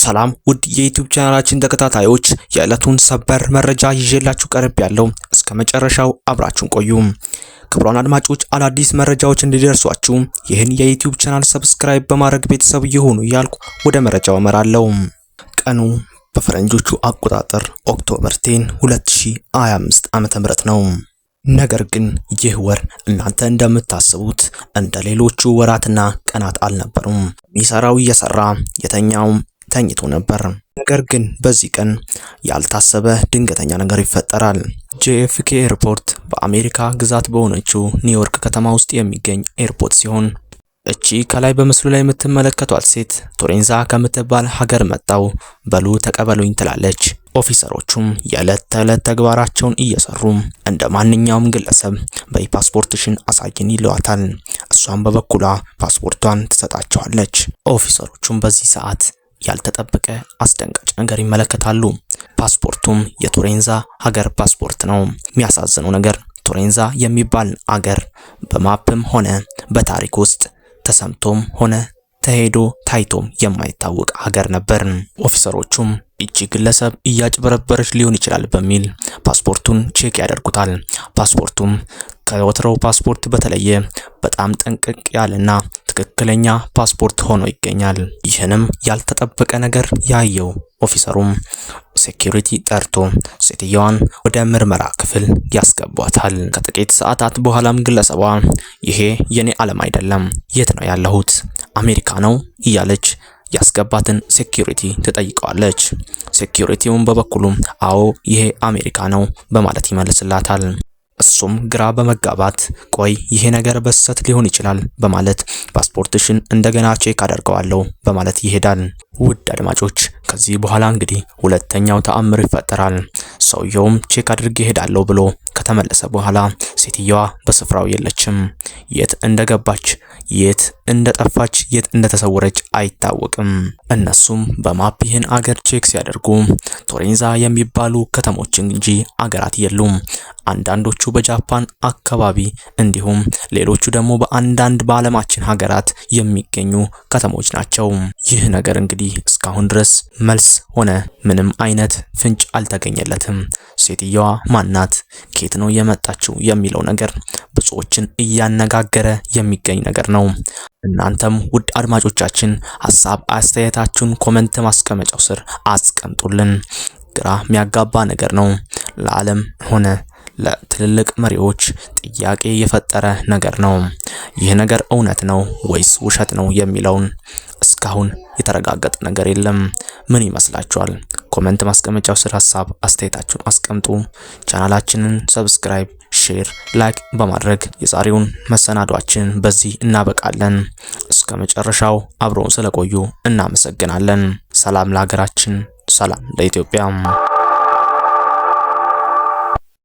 ሰላም ውድ የዩቲዩብ ቻናላችን ተከታታዮች የዕለቱን ሰበር መረጃ ይዤላችሁ ቀርብ ያለው እስከ መጨረሻው አብራችሁን ቆዩ። ክቡራን አድማጮች አዳዲስ መረጃዎች እንዲደርሷችሁ ይህን የዩቲዩብ ቻናል ሰብስክራይብ በማድረግ ቤተሰብ ይሁኑ እያልኩ ወደ መረጃው እመራለሁ። ቀኑ በፈረንጆቹ አቆጣጠር ኦክቶበር 10 2025 ዓ.ም ነው። ነገር ግን ይህ ወር እናንተ እንደምታስቡት እንደ ሌሎቹ ወራትና ቀናት አልነበሩም። የሚሰራው እየሰራ የተኛው ተኝቶ ነበር። ነገር ግን በዚህ ቀን ያልታሰበ ድንገተኛ ነገር ይፈጠራል። JFK ኤርፖርት በአሜሪካ ግዛት በሆነችው ኒውዮርክ ከተማ ውስጥ የሚገኝ ኤርፖርት ሲሆን እቺ ከላይ በምስሉ ላይ የምትመለከቷት ሴት ቶሬንዛ ከምትባል ሀገር መጣው በሉ ተቀበሉኝ ትላለች። ኦፊሰሮቹም የዕለት ተዕለት ተግባራቸውን እየሰሩ እንደ ማንኛውም ግለሰብ በፓስፖርትሽን አሳይን ይለዋታል። እሷም በበኩሏ ፓስፖርቷን ትሰጣቸዋለች። ኦፊሰሮቹም በዚህ ሰዓት ያልተጠበቀ አስደንጋጭ ነገር ይመለከታሉ። ፓስፖርቱም የቶሬንዛ ሀገር ፓስፖርት ነው። የሚያሳዝነው ነገር ቶሬንዛ የሚባል አገር በማፕም ሆነ በታሪክ ውስጥ ተሰምቶም ሆነ ተሄዶ ታይቶም የማይታወቅ ሀገር ነበር። ኦፊሰሮቹም እቺ ግለሰብ እያጭበረበረች ሊሆን ይችላል በሚል ፓስፖርቱን ቼክ ያደርጉታል። ፓስፖርቱም ከወትሮው ፓስፖርት በተለየ በጣም ጠንቅቅ ያለና ትክክለኛ ፓስፖርት ሆኖ ይገኛል። ይህንም ያልተጠበቀ ነገር ያየው ኦፊሰሩም ሴኩሪቲ ጠርቶ ሴትየዋን ወደ ምርመራ ክፍል ያስገቧታል። ከጥቂት ሰዓታት በኋላም ግለሰቧ ይሄ የኔ ዓለም አይደለም፣ የት ነው ያለሁት? አሜሪካ ነው እያለች ያስገባትን ሴኩሪቲ ትጠይቀዋለች። ሴኩሪቲውን በበኩሉ አዎ ይሄ አሜሪካ ነው በማለት ይመልስላታል። እሱም ግራ በመጋባት ቆይ ይሄ ነገር በስህተት ሊሆን ይችላል በማለት ፓስፖርትሽን እንደገና ቼክ አደርገዋለሁ በማለት ይሄዳል። ውድ አድማጮች ከዚህ በኋላ እንግዲህ ሁለተኛው ተአምር ይፈጠራል። ሰውየውም ቼክ አድርጌ ሄዳለሁ ብሎ ከተመለሰ በኋላ ሴትየዋ በስፍራው የለችም። የት እንደገባች፣ የት እንደጠፋች፣ የት እንደተሰወረች አይታወቅም። እነሱም በማፕ ይህን አገር ቼክ ሲያደርጉ ቶሬንዛ የሚባሉ ከተሞች እንጂ አገራት የሉም። አንዳንዶቹ በጃፓን አካባቢ እንዲሁም ሌሎቹ ደግሞ በአንዳንድ በዓለማችን ሀገራት የሚገኙ ከተሞች ናቸው። ይህ ነገር እንግዲህ እስካሁን ድረስ መልስ ሆነ ምንም አይነት ፍንጭ አልተገኘለትም። ሴትየዋ ማናት? ከየት ነው የመጣችው? የሚለው ነገር ብዙዎችን እያነጋገረ የሚገኝ ነገር ነው። እናንተም ውድ አድማጮቻችን ሐሳብ አስተያየታችሁን ኮሜንት ማስቀመጫው ስር አስቀምጡልን። ግራ የሚያጋባ ነገር ነው። ለዓለም ሆነ ለትልልቅ መሪዎች ጥያቄ የፈጠረ ነገር ነው። ይህ ነገር እውነት ነው ወይስ ውሸት ነው የሚለውን እስካሁን የተረጋገጠ ነገር የለም። ምን ይመስላችኋል? ኮሜንት ማስቀመጫው ስር ሐሳብ አስተያየታችሁን አስቀምጡ። ቻናላችንን ሰብስክራይብ፣ ሼር፣ ላይክ በማድረግ የዛሬውን መሰናዷችን በዚህ እናበቃለን። እስከ መጨረሻው አብረውን ስለቆዩ እናመሰግናለን። ሰላም ለሀገራችን፣ ሰላም ለኢትዮጵያ።